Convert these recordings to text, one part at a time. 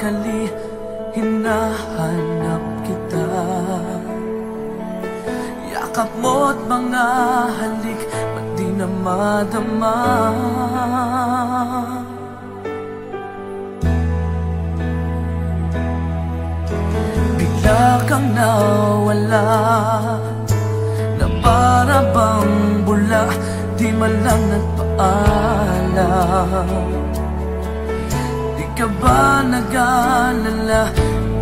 nagmamadali, hinahanap kita. Yakap mo't mga halik, ba't di na madama? Bigla kang nawala, na para bang bula, di man lang nagpaalam. Di ka ba nag-alala,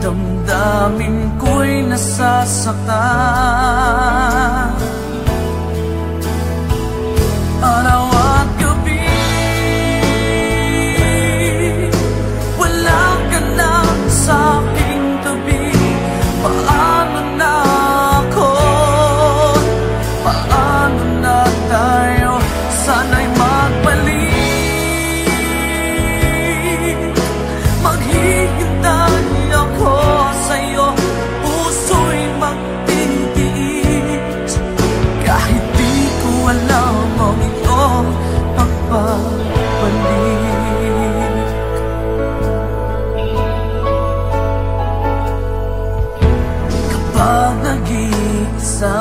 damdamin ko'y nasasaktan. Araw at gabi, wala ka na sa aking tabi. Paano na ako? Paano na tayo? Sana'y magbalik. Maghihintay ako sa'yo, puso'y magtitiis. Kahit di ko alam ang iyong pagbabalik. Kapag nag-iisa,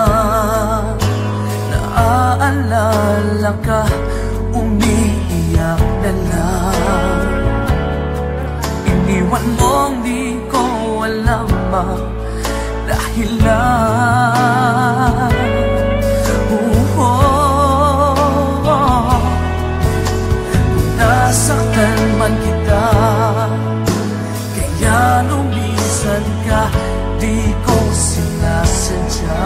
naaalala ka, umiiyak na lang. Iniwan mong di ko alam ang dahilan. Nasaktan man kita, kaya lumisan ka, di ko sinasadya.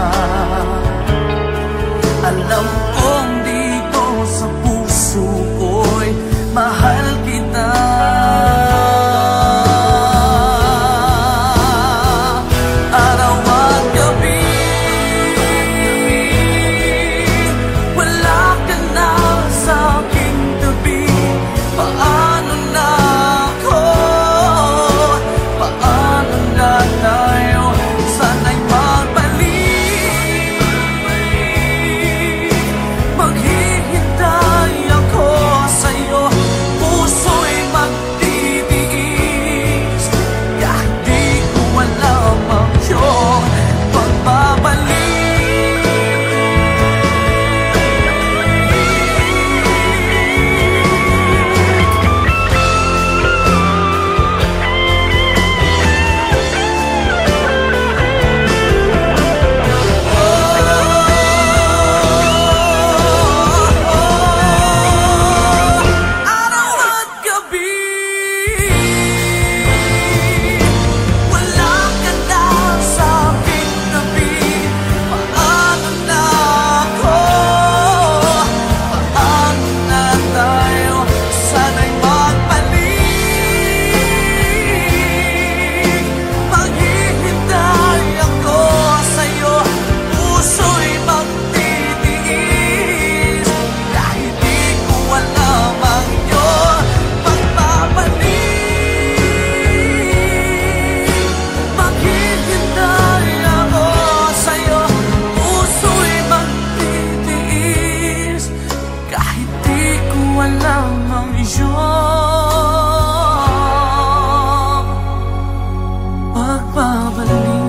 Alam kong dito sa puso ko'y mahal kita. Araw at gabi, wala ka na sa aking tabi. Paano na ako? Paano na tayo? Sana'y magbalik. Maghihintay ako sa'yo, puso'y magtitiis. Kahit di ko alam ang iyong pagbabalik. Araw at gabi, wala ka na sa aking tabi. Paano na ako? Paano na tayo? Sana'y magbalik. Maghihintay ako sa'yo, puso'y magtitiis. Kahit di ko alam ang iyong pagbabalik. Maghihintay ako sa'yo, puso'y magtitiis. Kahit di ko alam ang iyong pagbabalik.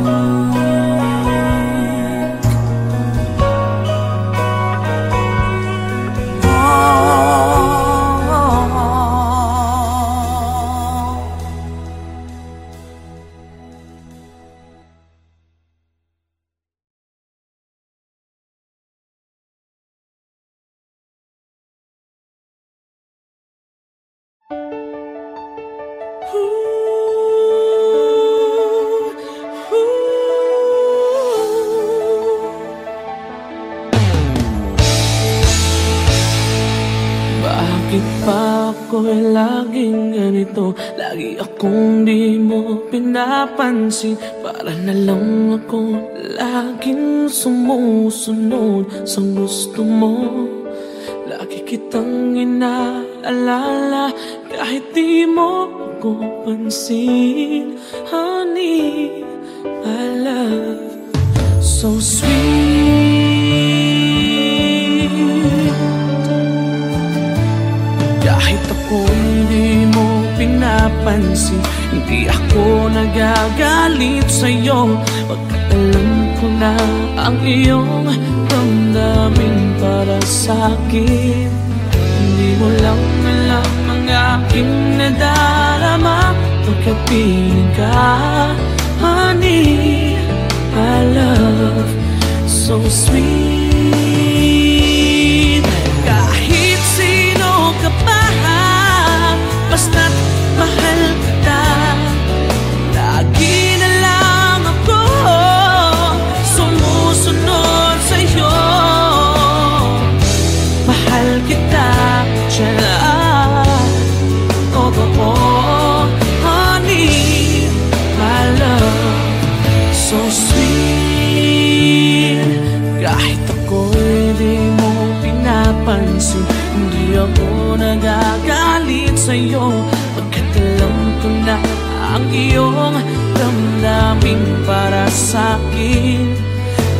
Bakit pa ako'y laging ganito? Lagi akong di mo pinapansin. Para na lang ako laging sumusunod sa gusto mo. Lagi kitang inaalala kahit di mo ako pansin. Honey, my love, so sweet. Kahit ako hindi mo pinapansin, Hindi ako nagagalit sa'yo, pagkat alam ko na ang iyong damdamin para sa'kin. Hindi mo lang alam ang aking nadarama, pagkat piling ka, honey, my love, so sweet. Kahit sino ka pa, basta't mahal kita, lagi na lang ako sumusunod sa'yo. Mahal kita, tiyan, totoo, honey, my love, so sweet. Kahit ako'y di mo pinapansin, hindi ako nagagalit sa'yo, pagkat alam ko na ang iyong damdamin para sa'kin.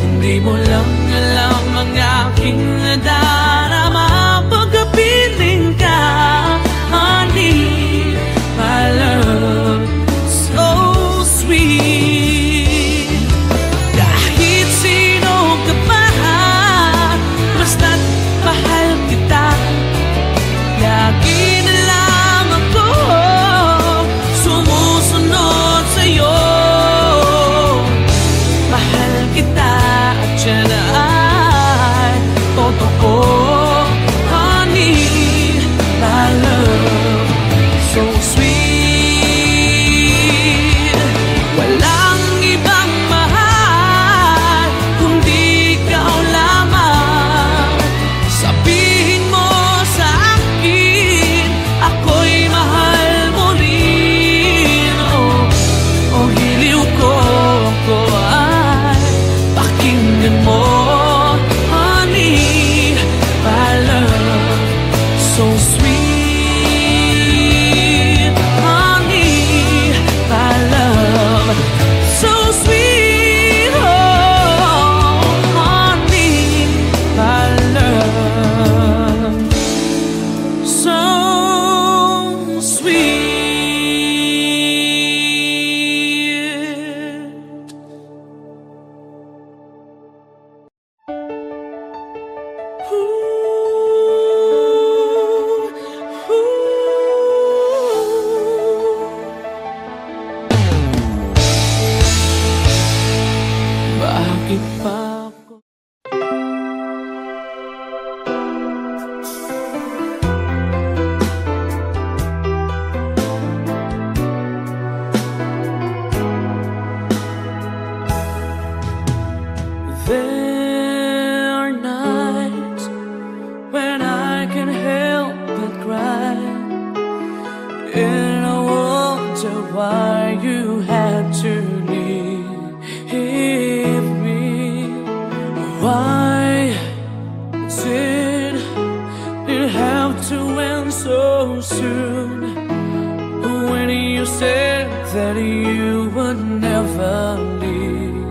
Hindi mo lang alam ang aking nadarama, pagkapiling ka, honey, my love, so sweet. Kahit sino ka pa, basta't mahal kita, lagi na lang ako sumusunod sa'yo. Mahal kita at yan ay totoo, honey, my love, so sweet. Walang ibang mahal kundi ikaw lamang. Sabihin mo sa akin, ako'y mahal mo rin. Oh, hiliw ko, ako ay pakinggan mo, honey, my love, so sweet, honey, my love, so sweet, oh, honey, my love, so sweet. Bakit pa ako? There are nights when I can't help but cry, and I wonder why you had to leave me. Why did it have to end so soon, when you said that you would never leave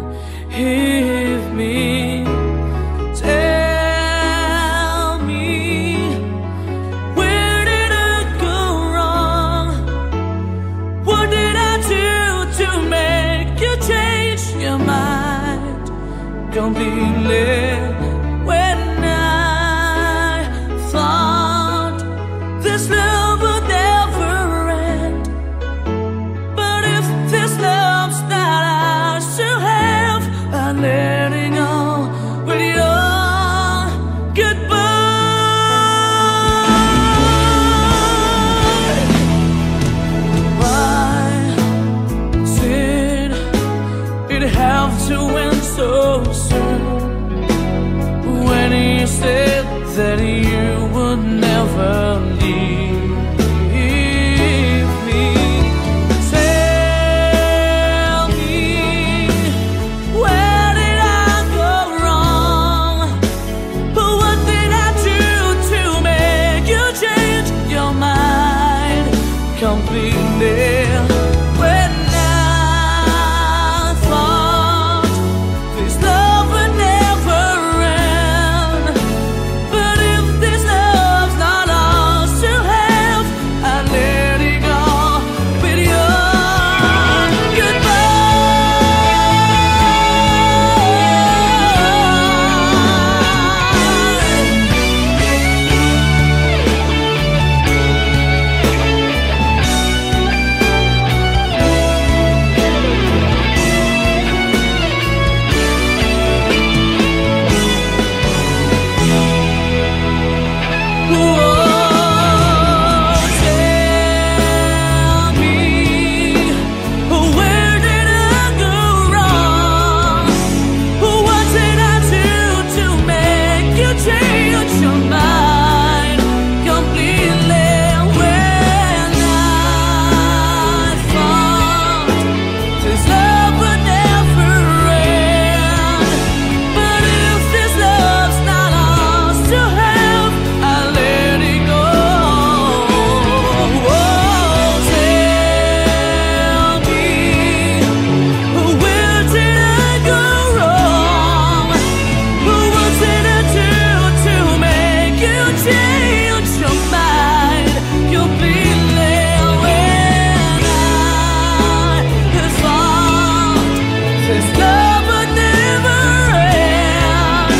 me? Tell me, where did I go wrong? What did I do to make you change your mind completely? When I thought this love would never end, but if this love's not ours to have, I'm letting go with your goodbye. Why did it have to end so soon, when you said that you would never leave me? Tell me, where did I go wrong? What did I do to make you change your mind completely? When I thought Says love would never end,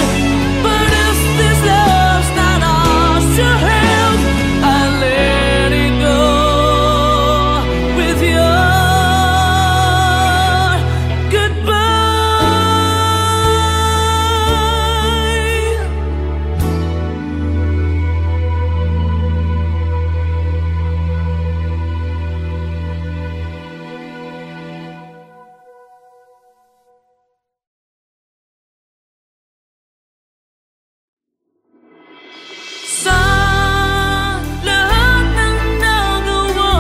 but if this love's not ours to have, I let it go with your goodbye. Sa lahat ng nagawa,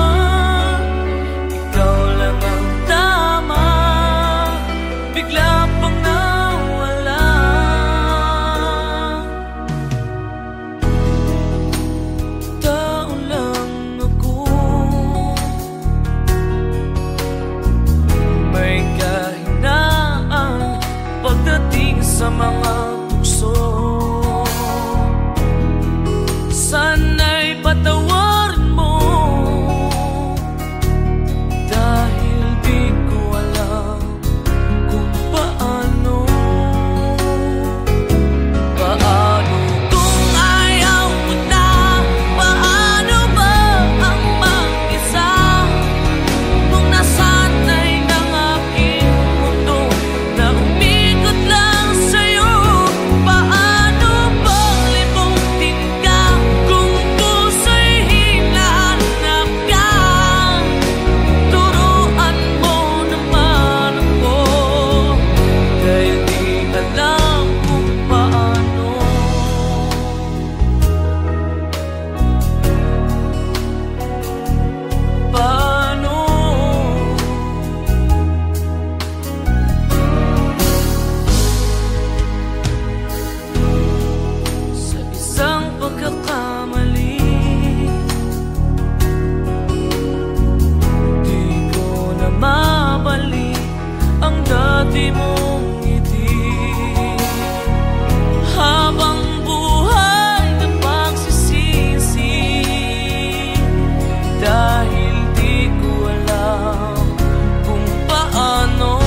ikaw lang ang tama. Bigla pang nawala. Tao lang ako, may kahinaan pagdating sa mga tukso. Sana'y patawarin mo, dahil di ko alam kung paano. Paano kung ayaw mo na? Paano ba ang mag-isa? Kung nasanay ng aking mundo na umikot lang sa'yo. Paano bang limutin ka kung puso'y hinahanap ka? Turuan mo naman ako, dahil di alam kung paano. Paano? Sa isang pagkakamali, di ko na mabalik ang dati mong ngiti. Habang buhay na pagsisisi, dahil di ko alam kung paano.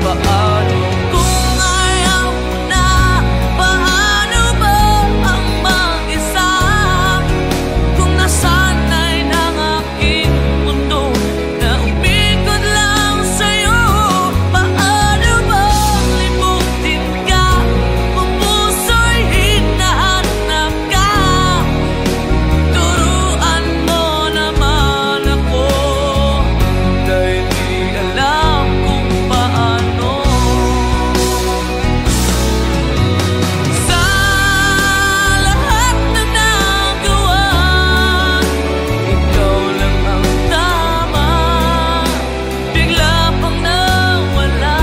Paano kung ayaw mo na? Paano ba ang mag-isa? Kung nasanay ng aking mundo na umikot lang sa'yo. Paano bang limutin ka kung puso'y hinahanap ka? Turuan mo naman ako, dahil di alam kung paano. Sa lahat ng nagawa, ikaw lang ang tama. Bigla pang nawala.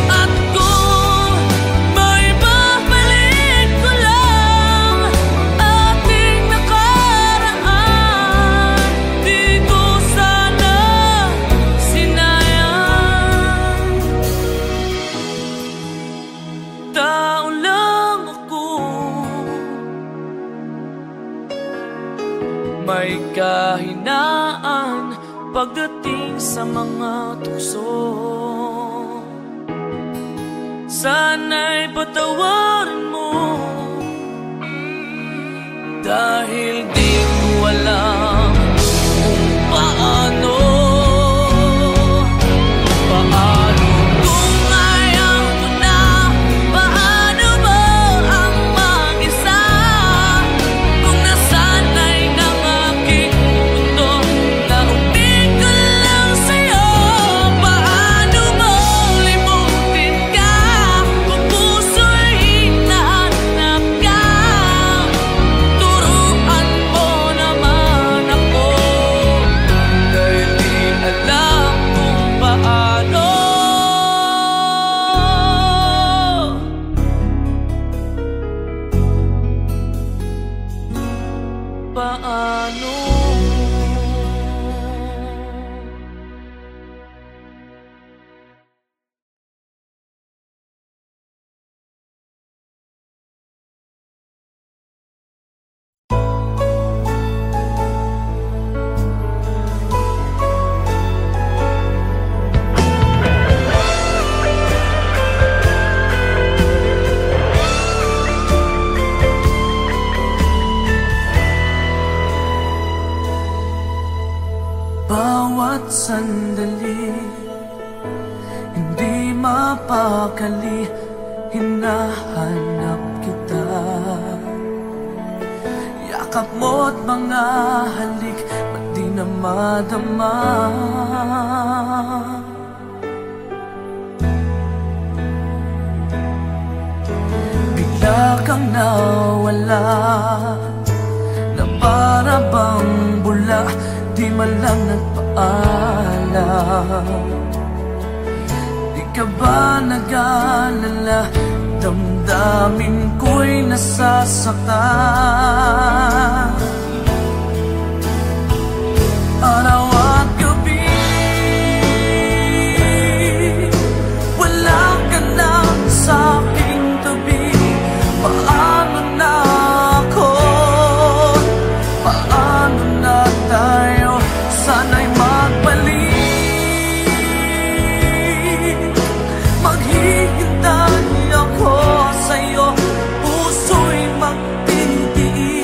At kung may babalik ko lang ating nakaraan, di ko sana sinayang. Tao lang ako, may kahinaan pagdating sa mga tukso. Sana'y patawarin mo, dahil di ko alam kung paano. Paano kung ayaw mo na? Paano ba ang mag-isa? Kung nasanay ng aking mundo na umikot lang sa'yo. Paano mo limutin ka kung puso'y hinahanap ka? Turuan mo naman bawat sandali, hindi mapakali, hinahanap kita. Yakap mo't mga halik, ba't di na madama? Bigla kang nawala, na para bang bula, di man lang nagpaalam. Di ka ba nag-alala, damdamin ko'y nasasaktan. Araw at gabi, wala ka na sa aking tabi. Paano na ako? Paano na tayo? Sana'y magbalik. Maghihintay ako sa'yo, puso'y magtitiis.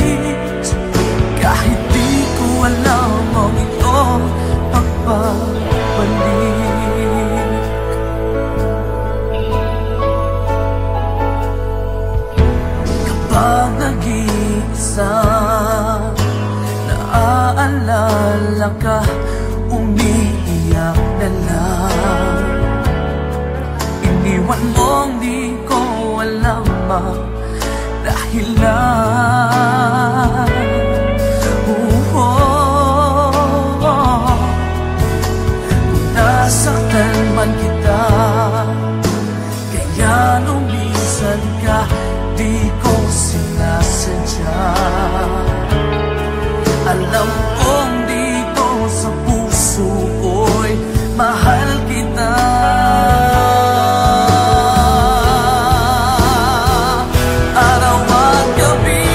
Kahit di ko alam ang iyong pagbabalik. Kapag nag-iisa, naaalala ka, umiiyak na lang. Iniwan mong di ko alam ang dahilan. Kung nasaktan man kita, kaya lumisan ka, di ko sinasadya. Alam kong dito sa puso ko'y mahal kita. Araw at gabi,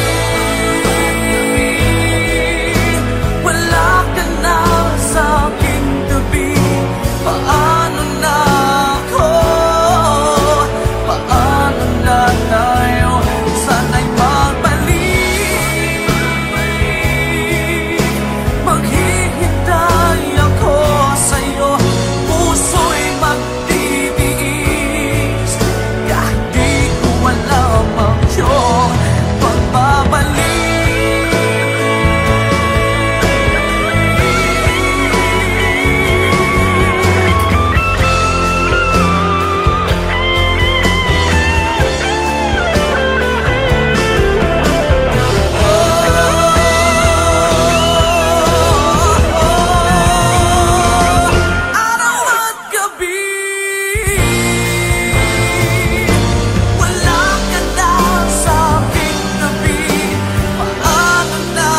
wala ka na sa aking tabi. Paano na ako? Paano na tayo? Sana'y magbalik. Maghihintay ako sa'yo, puso'y magtitiis. Kahit di ko alam ang iyong pagbabalik. Araw at gabi, wala ka na sa aking tabi. Paano na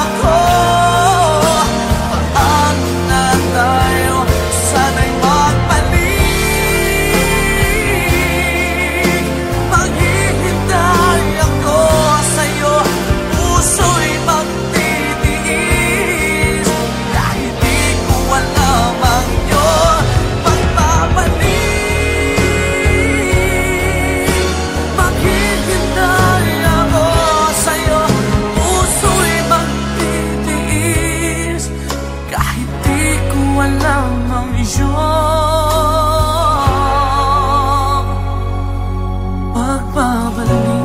ako? Paano na tayo? Sana'y magbalik. Maghihintay ako sa'yo, puso'y magtitiis. Kahit di ko alam ang iyong pagbabalik. Maghihintay ako sa'yo, puso'y magtitiis. Kahit di ko alam ang iyong pagbabalik.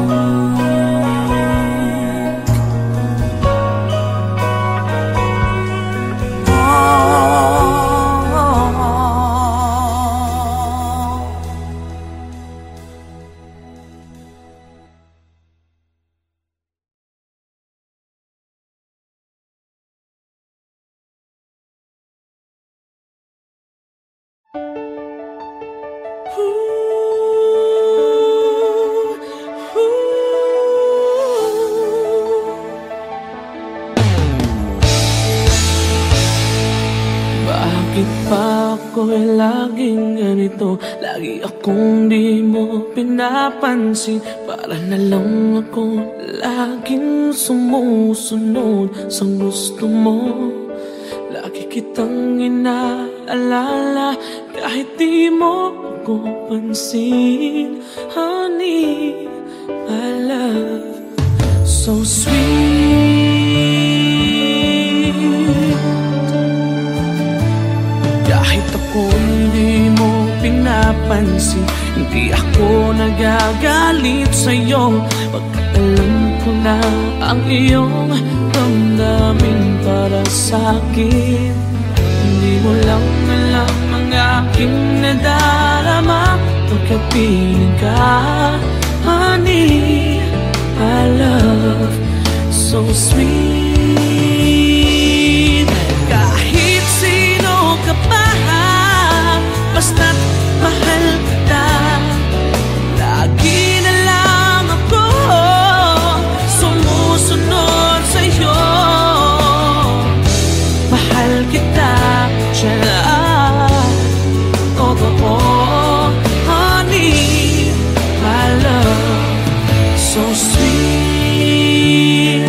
Bakit pa ako'y laging ganito? Lagi akong di mo pinapansin. Para na lang ako laging sumusunod sa gusto mo. Lagi kitang inaalala kahit di mo ako pansin. Honey, my love, so sweet. Kahit ako'y di mo pinapansin, hindi ako nagagalit sa'yo, pagkat alam ko na ang iyong damdamin para sa'kin. Hindi mo lang alam ang aking nadarama pagkapiling ka. Honey, my love, so sweet. Kahit sino ka pa, basta't mahal kita, lagi na lang ako sumusunod sa'yo. Mahal kita, siya totoo. Honey, my love, so sweet.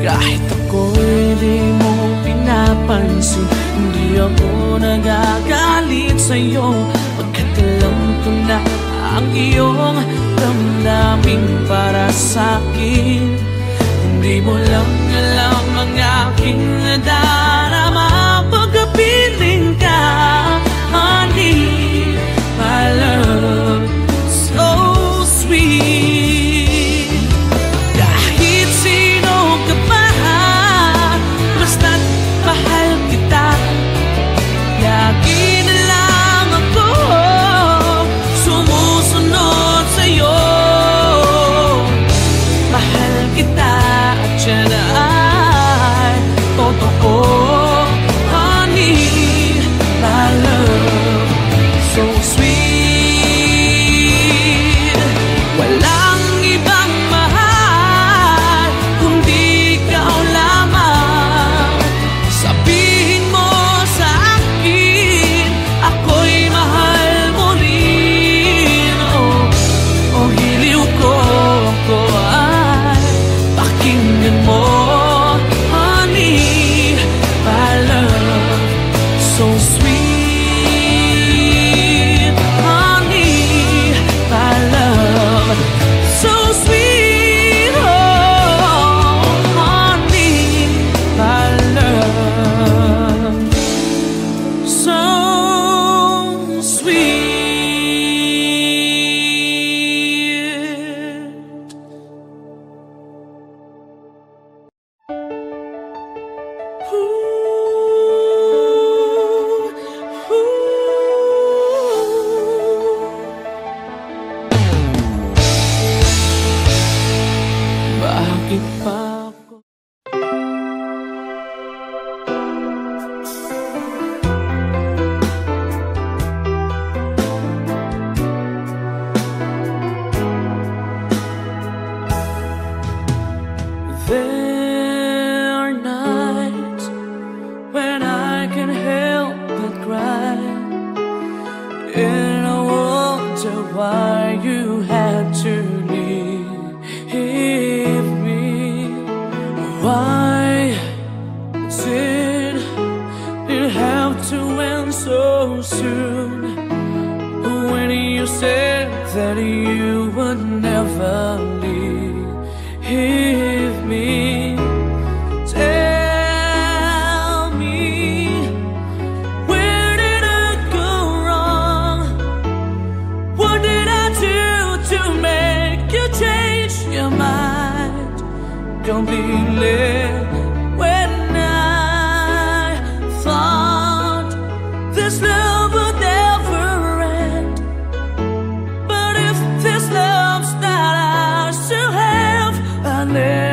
Kahit ako'y di mo pinapansin, hindi ako nagagalit sa'yo, pagkat alam ko na ang iyong damdamin para sa'kin. Hindi mo lang alam ang aking nadarama pagkapiling ka. Honey, my love, so sweet. Kahit sino ka pa, basta't mahal kita, lagi na lang ako sumusunod sa'yo. Mahal kita at siya ay totoo. Honey, my love, so sweet. Walang ibang mahal kundi ikaw lamang. Sabihin mo sa akin, ako'y mahal mo rin. Oh, hiliw ko ay pakinggan mo. Honey, my love, so sweet. Honey, my love, so sweet. Oh, honey, my love, so sweet. Bakit pa ako There are nights when I can help but cry, and I wonder why you had to leave me. Why did it have to end so soon, when you said that you would never leave me? Tell me, where did I go wrong? What did I do to make you change your mind completely? When I thought this love would never end, but if this love's not ours to have, I never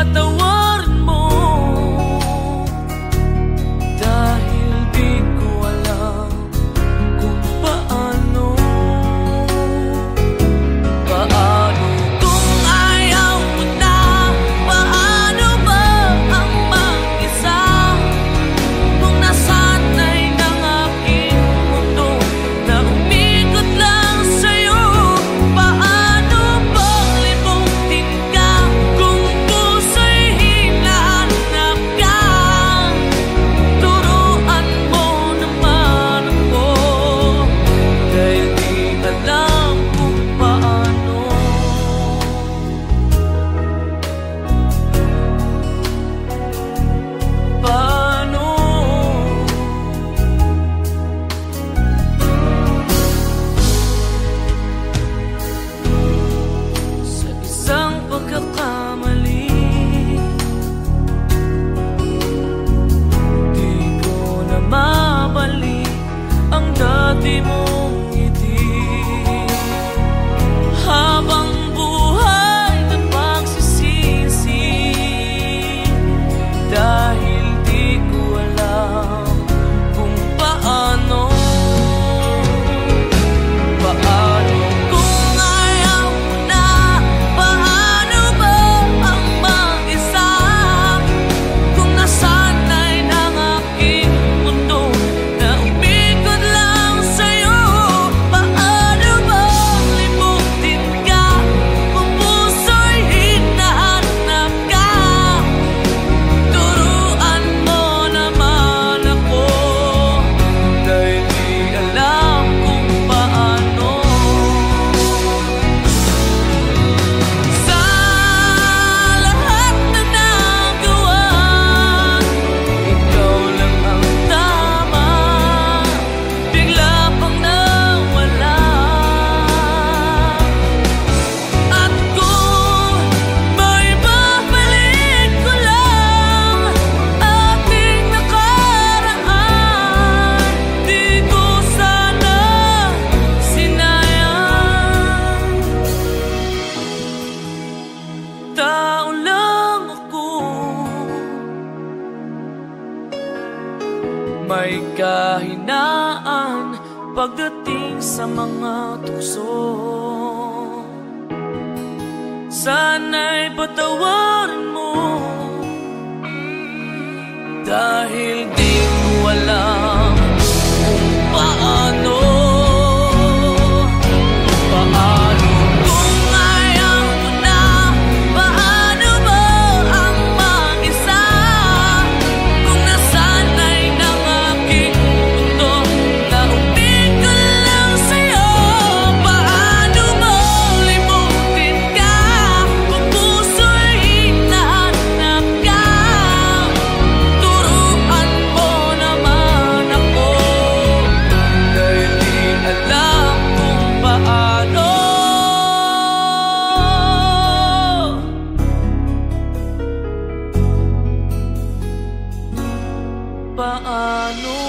patawarin mo, dahil di ko alam kung paano. Paano kung ayaw mo na? Paano ba ang mag-isa? Kung nasanay ng aking mundo na umikot lang sa'yo, paano bang limutin ka? Kung puso'y hinahanap ka, turuan mo naman ako, dahil di alam kung paano. Paano? Sa isang pagkakamali, di ko na mabalik ang dati mong ngiti. Habang buhay na pagsisisi, dahil di ko alam kung paano. Paano kung ayaw mo na? Paano ba ang mag-isa? Kung nasanay ng aking mundo na umikot lang sa'yo, paano ba limutin ka? Kung puso'y hinahanap ka, turuan mo naman ako, dahil di alam kung paano. Sa lahat ng nagawa, ikaw lang ang tama, bigla pang nawala. At kung may babalik ko lang ating nakaraan, di ko sana sinayang. Tao lang ako, may kahinaan pagdating sa mga tukso. Sana'y patawarin mo, dahil di ko alam kung paano. Paano kung ayaw mo na? Paano ba ang mag-isa? Kung nasanay ng aking mundo na umikot lang sa'yo, paano mo limutin ka? Kung puso'y hinahanap ka, turuan mo naman ako, dahil di alam kung paano. Paano?